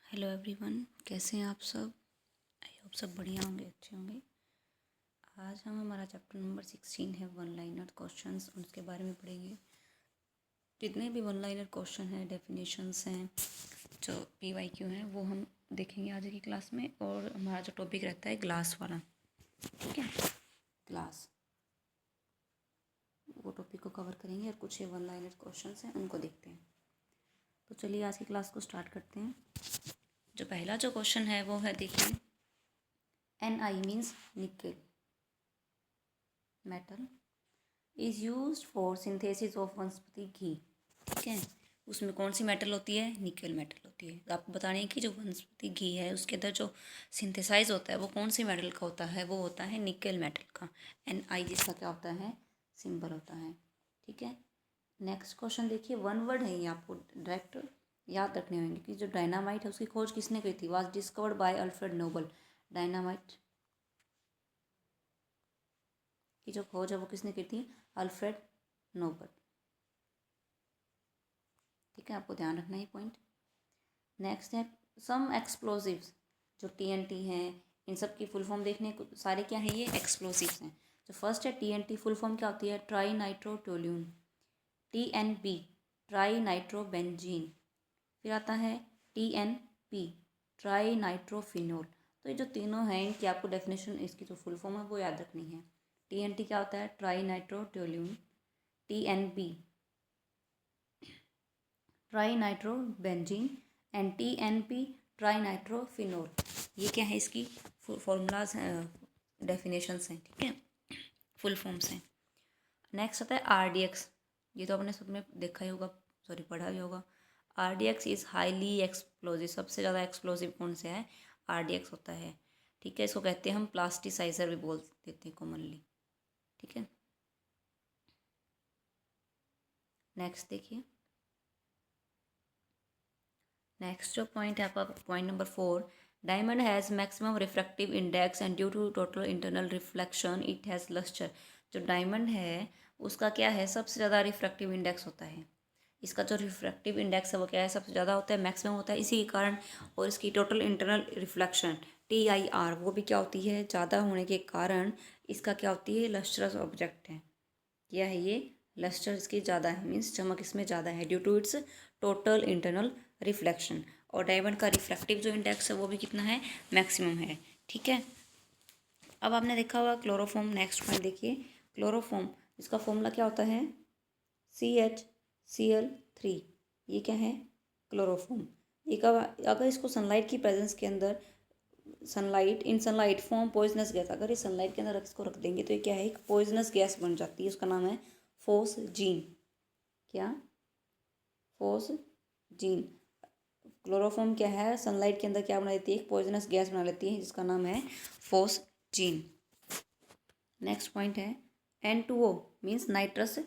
Hello everyone, कैसे हैं आप सब। आई होप सब बढ़िया होंगे, अच्छे होंगे। आज हम हमारा चैप्टर नंबर 16 है वन लाइनर क्वेश्चंस, उसके बारे में पढ़ेंगे। जितने भी वन लाइनर क्वेश्चन हैं, डेफिनेशंस हैं, जो PYQ हैं, वो हम देखेंगे आज की क्लास में। और हमारा जो टॉपिक रहता है ग्लास वाला, ठीक है, ग्लास, वो टॉपिक को कवर करेंगे। और कुछ ये वन लाइनर क्वेश्चन हैं, उनको देखते हैं। तो चलिए आज की क्लास को स्टार्ट करते हैं। जो पहला जो क्वेश्चन है वो है, देखिए, Ni means nickel metal is use for synthesis of वनस्पति घी। ठीक है, उसमें कौन सी मेटल होती है? निकल मेटल होती है। तो आपको बताने कि जो वनस्पति घी है उसके अंदर जो सिंथेसाइज होता है वो कौन सी मेटल का होता है? वो होता है निकल मेटल का। Ni जिसका क्या होता है? सिंबल होता है। ठीक है, नेक्स्ट क्वेश्चन देखिए, वन वर्ड है ये, आपको डायरेक्ट याद रखने होंगे कि जो डायनामाइट है उसकी खोज किसने की थी? Was discovered by Alfred Nobel. Dynamite की जो खोज है वो किसने की थी? Alfred Nobel. ठीक है, आपको ध्यान रखना है पॉइंट। नेक्स्ट है सम एक्सप्लोजिव्स, जो TNT हैं, इन सब की फुल फॉर्म देखने को, सारे क्या है? ये एक्सप्लोजिव्स हैं। जो फर्स्ट है TNT, फुल फॉर्म क्या होती है? Tri nitro toluene. TNB, tri nitro benzene. फिर आता है TNP, ट्राई नाइट्रोफिनोल। तो ये जो तीनों हैं, इनकी आपको डेफिनेशन, इसकी जो फुल फॉर्म है वो याद रखनी है। TNT क्या होता है? Tri nitro toluene. TNB, tri nitro benzene. And TNP, try nitrophenol. ये क्या है? इसकी फॉर्मूलाज हैं, डेफिनेशंस हैं। ठीक है, फुल फॉर्म्स हैं। नेक्स्ट आता है RDX। ये तो आपने सबने देखा ही होगा, सॉरी पढ़ा भी होगा। RDX is highly explosive. सबसे ज़्यादा एक्सप्लोजिव कौन से है? RDX होता है। ठीक है, इसको कहते हैं हम प्लास्टिसाइजर भी बोल देते हैं कॉमनली। ठीक है, नेक्स्ट देखिए, नेक्स्ट जो पॉइंट है आपका point number 4, diamond has maximum refractive index and due to total internal reflection it has lustre. जो डायमंड है उसका क्या है? सबसे ज़्यादा रिफ्रैक्टिव इंडेक्स होता है। इसका जो रिफ्रैक्टिव इंडेक्स है वो क्या है? सबसे ज़्यादा होता है, मैक्सिमम होता है, इसी के कारण। और इसकी टोटल इंटरनल रिफ्लेक्शन TIR वो भी क्या होती है? ज़्यादा होने के कारण इसका क्या होती है? लस्ट्रस ऑब्जेक्ट है। क्या है ये? लस्टर इसकी ज़्यादा है, मीन्स चमक इसमें ज़्यादा है, due to its total internal reflection. और डायमंड का रिफ्रैक्टिव जो इंडेक्स है वो भी कितना है? मैक्सिमम है। ठीक है, अब आपने देखा होगा क्लोरोफॉर्म। नेक्स्ट पॉइंट देखिए, क्लोरोफॉर्म, इसका फॉर्मूला क्या होता है? CHCl3। ये क्या है? क्लोरोफॉर्म। एक अगर इसको सनलाइट की प्रेजेंस के अंदर, सनलाइट इन सनलाइट फॉर्म पॉइजनस गैस, अगर इस सनलाइट के अंदर इसको रख देंगे तो ये क्या है? एक पॉइजनस गैस बन जाती है। उसका नाम है फोस्जीन। क्या? फोस्जीन। क्लोरोफॉर्म क्या है? सनलाइट के अंदर क्या बना लेती है? एक पॉइजनस गैस बना लेती है जिसका नाम है फोस्जीन। नेक्स्ट पॉइंट है N2O मीन्स नाइट्रस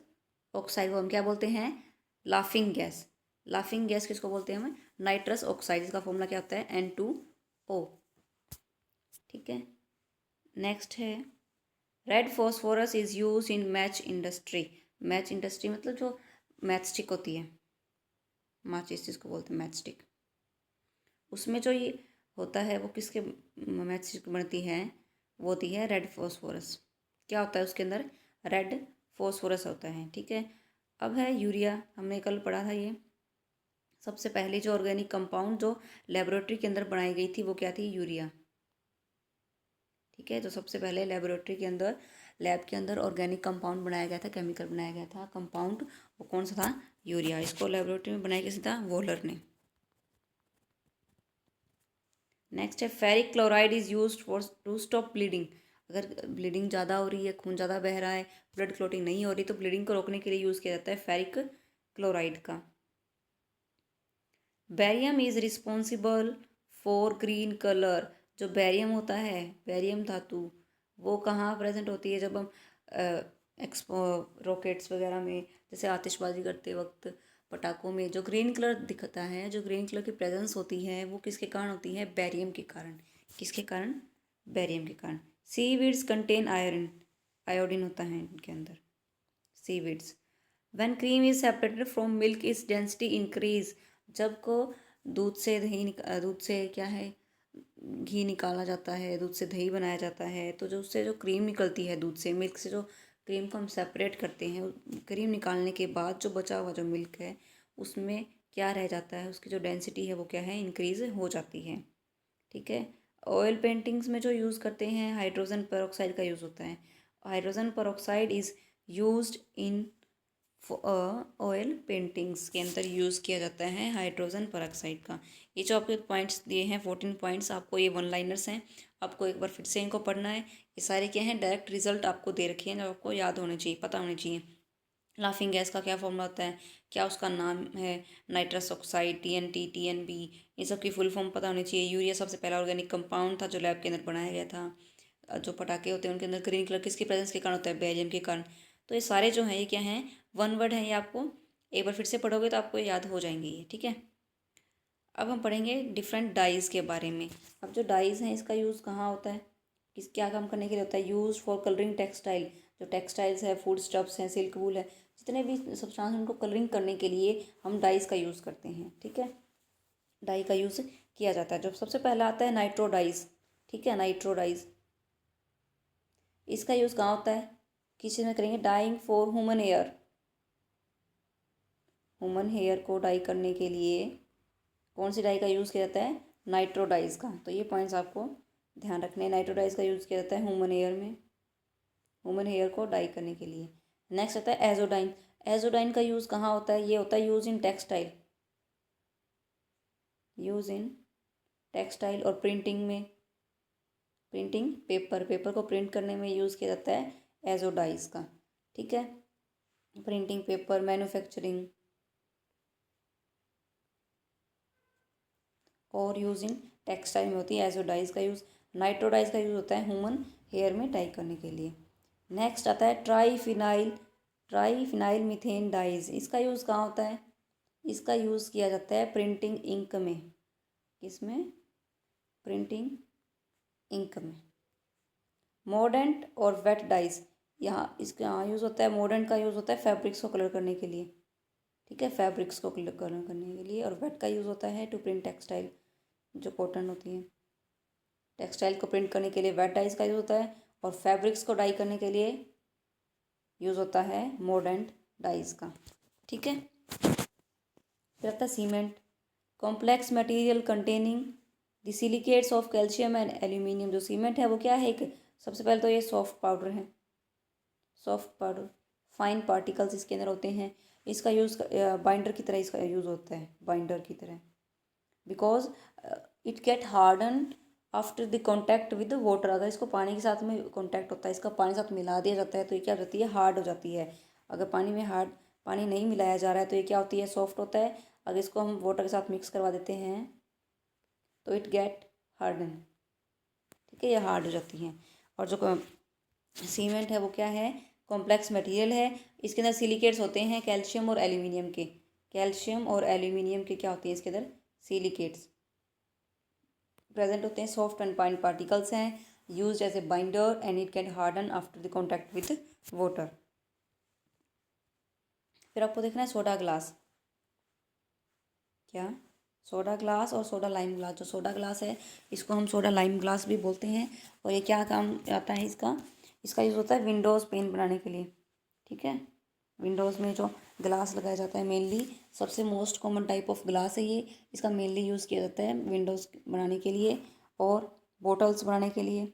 ऑक्साइड। वो हम क्या बोलते हैं? Laughing gas. लाफिंग गैस किसको बोलते हैं? हम नाइट्रस ऑक्साइड। इसका फॉर्मूला क्या होता है? N2O। ठीक है, नेक्स्ट है red phosphorus is use in match industry. Match industry मतलब जो मैच स्टिक होती है, माचिस जिसको बोलते हैं मैच स्टिक, उसमें जो ये होता है वो किसके मैच स्टिक बनती है? वो होती है रेड फॉस्फोरस। क्या होता है उसके अंदर? रेड फॉस्फोरस होता है। ठीक है, अब है यूरिया। हमने कल पढ़ा था ये। सबसे पहले जो ऑर्गेनिक कंपाउंड जो लेबोरेटरी के अंदर बनाई गई थी वो क्या थी? यूरिया। ठीक है, तो सबसे पहले लेबोरेटरी के अंदर, लैब के अंदर ऑर्गेनिक कंपाउंड बनाया गया था, केमिकल बनाया गया था कंपाउंड, वो कौन सा था? यूरिया। इसको लेबोरेटरी में बनाया किसी था? वॉलर ने। नेक्स्ट है ferric chloride is use for to stop bleeding. अगर ब्लीडिंग ज़्यादा हो रही है, खून ज़्यादा बह रहा है, ब्लड क्लॉटिंग नहीं हो रही, तो ब्लीडिंग को रोकने के लिए यूज़ किया जाता है फेरिक क्लोराइड का। Barium is responsible for green colour. जो बैरियम होता है, बैरियम धातु, वो कहाँ प्रेजेंट होती है? जब हम एक्सपो रॉकेट्स वगैरह में, जैसे आतिशबाजी करते वक्त पटाखों में जो ग्रीन कलर दिखता है, जो ग्रीन कलर की प्रेजेंस होती है, वो किसके कारण होती है? बैरियम के कारण। किसके कारण? बैरियम के कारण। सीवीड्स कंटेन आयरन, आयोडीन होता है इनके अंदर, seaweeds. When cream is separated from milk is density increase. जब को दूध से क्या है, घी निकाला जाता है, दूध से दही बनाया जाता है। तो जो उससे जो क्रीम निकलती है दूध से, मिल्क से जो क्रीम को हम सेपरेट करते हैं, क्रीम निकालने के बाद जो बचा हुआ जो मिल्क है उसमें क्या रह जाता है, उसकी जो डेंसिटी है वो क्या है, इंक्रीज हो जाती है। ठीक है। ऑयल पेंटिंग्स में जो यूज़ करते हैं हाइड्रोजन पेरोक्साइड का यूज़ होता है। Hydrogen peroxide is used in oil paintings के अंदर यूज़ किया जाता है हाइड्रोजन पेरोक्साइड का। ये जो आपके पॉइंट्स दिए हैं 14 पॉइंट्स, आपको ये वन लाइनर्स हैं, आपको एक बार फिर से इनको पढ़ना है। ये सारे क्या हैं, डायरेक्ट रिजल्ट आपको दे रखे हैं जो आपको याद होने चाहिए, पता होने चाहिए। लाफिंग गैस का क्या फॉर्मूला होता है, क्या उसका नाम है, नाइट्रस ऑक्साइड, TNT, TNB, ये सब की फुल फॉर्म पता होनी चाहिए। यूरिया सबसे पहला ऑर्गेनिक कंपाउंड था जो लैब के अंदर बनाया गया था। जो पटाखे होते हैं उनके अंदर ग्रीन कलर किसकी प्रेजेंस के कारण होता है, बेरियम के कारण। तो ये सारे जो हैं ये क्या हैं, वन वर्ड हैं। ये आपको एक बार फिर से पढ़ोगे तो आपको याद हो जाएंगे ये। ठीक है। अब हम पढ़ेंगे डिफरेंट डाइज के बारे में। अब जो डाइज हैं इसका यूज़ कहाँ होता है, किस क्या काम करने के लिए होता है, यूज फॉर कलरिंग टेक्सटाइल। जो टेक्सटाइल्स है, फूड स्टफ्स हैं, सिल्क वूल है, जितने भी सब्सटेंस उनको कलरिंग करने के लिए हम डाइज का यूज़ करते हैं। ठीक है। डाई का यूज़ किया जाता है। जो सबसे पहला आता है नाइट्रोडाइज। ठीक है, नाइट्रोडाइज इसका यूज़ कहाँ होता है, किस चीज़ में करेंगे, dyeing for human hair. Human hair को डाई करने के लिए कौन सी डाई का यूज़ किया जाता है, नाइट्रोडाइज का। तो ये पॉइंट्स आपको ध्यान रखने हैं। नाइट्रोडाइज का यूज़ किया जाता है ह्यूमन हेयर में, ह्यूमन हेयर को डाई करने के लिए। नेक्स्ट आता है एजोडाइन। एजोडाइन का यूज़ कहाँ होता है, ये होता है use in textile, use in textile और प्रिंटिंग में। प्रिंटिंग पेपर को प्रिंट करने में यूज़ किया जाता है एजोडाइज का। ठीक है। प्रिंटिंग, पेपर, मैन्युफैक्चरिंग और यूज इन टेक्सटाइल में होती है एजोडाइज का यूज़। नाइट्रोडाइज का यूज़ होता है ह्यूमन हेयर में डाई करने के लिए। नेक्स्ट आता है ट्राईफिनाइल मीथेन डाइज। इसका यूज़ कहाँ होता है, इसका यूज़ किया जाता है प्रिंटिंग इंक में। किसमें, प्रिंटिंग इंक में। मॉर्डेंट और वेट डाइज, यहाँ इसका यहाँ यूज़ होता है, मॉर्डेंट का यूज़ होता है फैब्रिक्स को कलर करने के लिए। ठीक है, फैब्रिक्स को कलर करने के लिए। और वेट का यूज़ होता है टू प्रिंट टेक्सटाइल, जो कॉटन होती है। टेक्सटाइल को प्रिंट करने के लिए वेट डाइज का यूज़ होता है, और फैब्रिक्स को डाई करने के लिए यूज़ होता है मॉर्डेंट डाइज का। ठीक है। फिर आता है cement. Complex material containing the silicates of calcium and aluminium. जो सीमेंट है वो क्या है, एक सबसे पहले तो ये सॉफ्ट पाउडर है, सॉफ्ट पाउडर, फाइन पार्टिकल्स इसके अंदर होते हैं। इसका यूज़ बाइंडर की तरह इसका यूज़ होता है, बाइंडर की तरह। Because it get harden after the contact with water. अगर इसको पानी के साथ में कॉन्टैक्ट होता है, इसका पानी के साथ मिला दिया जाता है तो ये क्या हो जाती है, हार्ड हो जाती है। अगर पानी नहीं मिलाया जा रहा है तो ये क्या होती है, सॉफ्ट होता है। अगर इसको हम वाटर के साथ मिक्स करवा देते हैं तो इट गेट हार्डन। ठीक है, ये हार्ड हो जाती हैं। और जो सीमेंट है वो क्या है, कॉम्प्लेक्स मटेरियल है। इसके अंदर सिलिकेट्स होते हैं कैल्शियम और एल्यूमिनियम के। कैल्शियम और एल्यूमिनियम के क्या होते हैं इसके अंदर, सिलिकेट्स प्रेजेंट होते हैं। सॉफ्ट एंड फाइन पार्टिकल्स हैं, use as a binder and it can harden after the contact with water. फिर आपको देखना है सोडा ग्लास। क्या, सोडा ग्लास और सोडा लाइम ग्लास। जो सोडा ग्लास है इसको हम सोडा लाइम ग्लास भी बोलते हैं। और ये क्या काम आता है इसका, इसका यूज़ होता है विंडोज़ पेन बनाने के लिए। ठीक है, विंडोज़ में जो ग्लास लगाया जाता है, मेनली सबसे most common type of glass है ये। इसका मेनली यूज़ किया जाता है विंडोज़ बनाने के लिए और बोटल्स बनाने के लिए,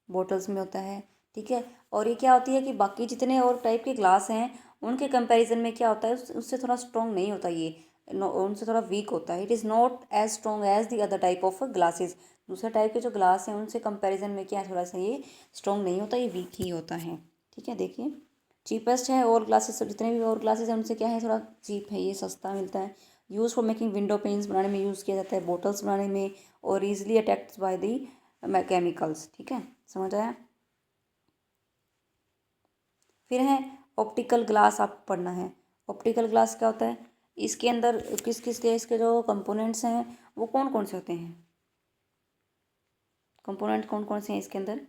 बोटल्स में होता है। ठीक है। और ये क्या होती है कि बाकी जितने और टाइप के ग्लास हैं उनके कंपैरिजन में क्या होता है, उससे थोड़ा स्ट्रॉन्ग नहीं होता ये, उनसे थोड़ा वीक होता है। It is not as strong as the other type of glasses. दूसरे टाइप के जो ग्लास हैं उनसे कंपैरिजन में क्या थोड़ा सा ये स्ट्रॉन्ग नहीं होता, ये वीक ही होता है। ठीक है, देखिए चीपेस्ट है और ग्लासेस, जितने भी और ग्लासेस हैं उनसे क्या है, थोड़ा चीप है, ये सस्ता मिलता है। Use for making window panes बनाने में यूज़ किया जाता है, बोटल्स बनाने में, और easily attacked by the chemicals. ठीक है, समझ आया। फिर है ऑप्टिकल ग्लास, आपको पढ़ना है। ऑप्टिकल ग्लास क्या होता है, इसके अंदर किस किस के इसके जो कंपोनेंट्स हैं वो कौन कौन से होते हैं, कंपोनेंट कौन कौन से हैं इसके अंदर,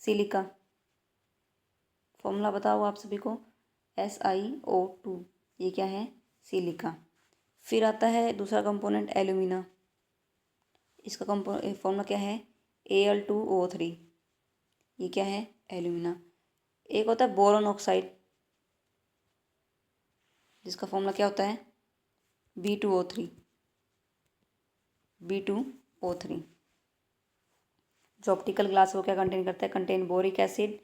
सिलिका, फॉर्मूला बताओ आप सभी को, SiO2, ये क्या है, सिलिका। फिर आता है दूसरा कंपोनेंट एल्यूमिना। इसका फॉर्मूला क्या है? Al2O3। ये क्या है? एल्यूमिना। एक होता है बोरॉन ऑक्साइड, जिसका फॉर्मूला क्या होता है? B2O3। B2O3। जो ऑप्टिकल ग्लास है वो क्या कंटेन करता है? Contain boric acid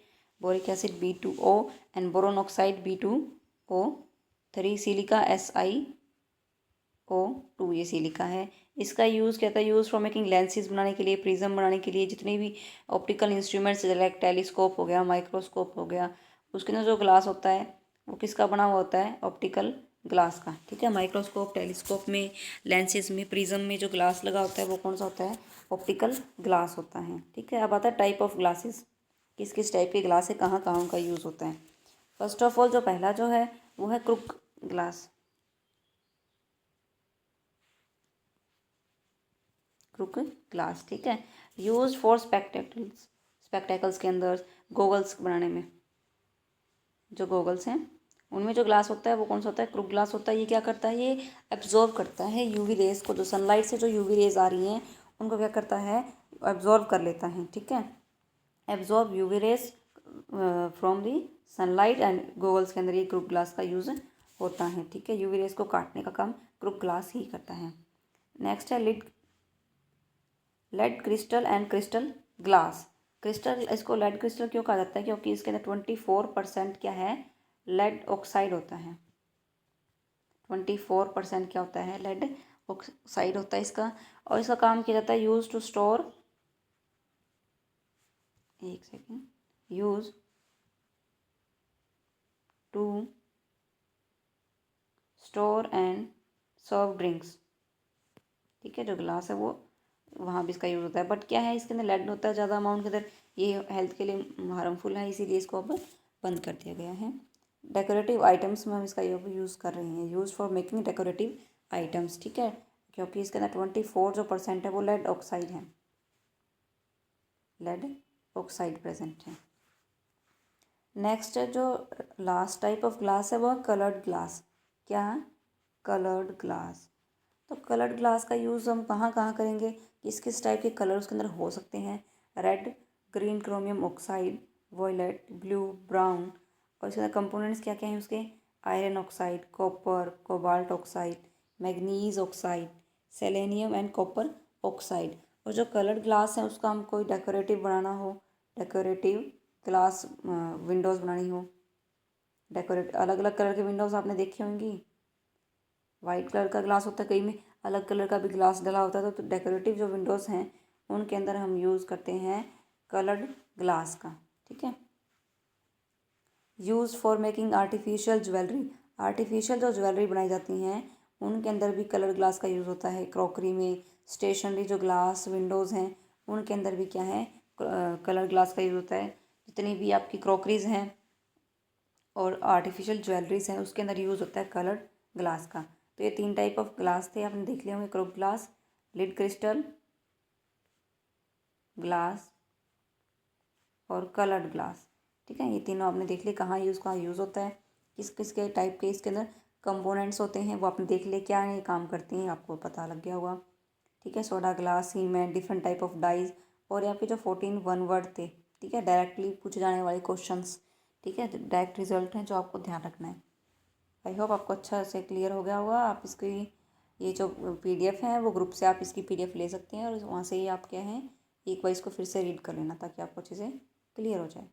B2O and boron oxide B2O3, silica SiO2, ये सिलिका है। इसका यूज़ क्या था? यूज़ फॉर मेकिंग लेंसेज बनाने के लिए, प्रिज्म बनाने के लिए, जितने भी ऑप्टिकल इंस्ट्रूमेंट्स लाइक टेलीस्कोप हो गया, माइक्रोस्कोप हो गया, उसके अंदर जो ग्लास होता है वो किसका बना हुआ होता है? ऑप्टिकल ग्लास का। ठीक है, माइक्रोस्कोप, टेलीस्कोप में, लेंसेज में, प्रिज्म में जो ग्लास लगा होता है वो कौन सा होता है? ऑप्टिकल ग्लास होता है। ठीक है, अब आता है टाइप ऑफ ग्लासेस। किस किस टाइप के ग्लास है, कहाँ कहाँ उनका यूज़ होता है। फर्स्ट ऑफ ऑल जो पहला जो है वो है क्रूक ग्लास। क्रूक ग्लास, ठीक है, यूज फॉर स्पेक्टेकल्स के अंदर, गोगल्स बनाने में। जो गोगल्स हैं उनमें जो ग्लास होता है वो कौन सा होता है? क्रूक ग्लास होता है। ये क्या करता है? ये एब्जॉर्व करता है यूवी रेज को। जो सनलाइट से जो यूवी रेज आ रही हैं उनको क्या करता है? एब्जॉर्व कर लेता है। ठीक है, absorb UV rays from the sunlight, and goggles के अंदर ये क्रूक ग्लास का यूज़ होता है। ठीक है, यूवी रेज को काटने का काम क्रूक ग्लास ही करता है। नेक्स्ट है lead crystal and crystal glass. Crystal, इसको लेड क्रिस्टल क्यों कहा जाता है? क्योंकि इसके अंदर 24% क्या है? लेड ऑक्साइड होता है। 24% क्या होता है? लेड ऑक्साइड होता है इसका। और इसका काम किया जाता है यूज टू स्टोर, एक second, use to store and serve drinks. ठीक है, जो ग्लास है वो वहाँ भी इसका यूज़ होता है। बट क्या है, इसके अंदर लेड होता है ज़्यादा अमाउंट के अंदर, ये हेल्थ के लिए हार्मफुल है, इसीलिए इसको अब बंद कर दिया गया है। डेकोरेटिव आइटम्स में हम इसका यूज़ कर रहे हैं, use for making decorative items. ठीक है, क्योंकि इसके अंदर 24% है वो लेड ऑक्साइड है, लेड ऑक्साइड प्रेजेंट है। नेक्स्ट जो लास्ट टाइप ऑफ ग्लास है वो कलर्ड ग्लास। क्या है? Coloured glass. तो कलर्ड ग्लास का यूज़ हम कहाँ कहाँ करेंगे? किस किस टाइप के कलर उसके अंदर हो सकते हैं? Red, green, chromium oxide, violet, blue, brown. और इसके अंदर कंपोनेंट्स क्या क्या हैं उसके? Iron oxide, copper, cobalt oxide, manganese oxide, selenium and copper oxide. और जो कलर्ड ग्लास है उसका हम कोई डेकोरेटिव बनाना हो, डेकोरेटिव ग्लास, विंडोज़ बनानी हो, डेकोरेट, अलग अलग कलर के विंडोज़ आपने देखी होंगी। वाइट कलर का ग्लास होता है, कई में अलग कलर का भी ग्लास डला होता है। तो डेकोरेटिव जो विंडोज़ हैं उनके अंदर हम यूज़ करते हैं कलर्ड ग्लास का। ठीक है, use for making artificial jewellery. Artificial जो ज्वेलरी बनाई जाती हैं उनके अंदर भी कलर ग्लास का यूज़ होता है। क्रॉकरी में, स्टेशनरी जो ग्लास विंडोज़ हैं उनके अंदर भी क्या है? कलर ग्लास का यूज़ होता है। जितनी भी आपकी क्रॉकरीज हैं और आर्टिफिशियल ज्वेलरीज हैं उसके अंदर यूज़ होता है कलर्ड ग्लास का। तो ये 3 टाइप ऑफ ग्लास थे, आपने देख लिया होंगे। Crookes glass, lead crystal glass और कलर्ड ग्लास। ठीक है, ये तीनों आपने देख लिए, कहाँ यूज़ होता है, किस किस के टाइप के इसके अंदर कंपोनेंट्स होते हैं वो आपने देख लिए, क्या ये काम करती हैं आपको पता लग गया होगा। ठीक है, soda glass, cement, different type of dyes, और यहाँ पे जो 14 वन वर्ड थे। ठीक है, डायरेक्टली पूछे जाने वाले क्वेश्चंस। ठीक है, डायरेक्ट रिजल्ट हैं जो आपको ध्यान रखना है। आई होप आपको अच्छा से क्लियर हो गया होगा। आप इसकी ये जो PDF है वो ग्रुप से आप इसकी PDF ले सकते हैं और वहाँ से ही आप क्या है एक बार इसको फिर से रीड कर लेना ताकि आपको चीज़ें क्लियर हो जाए।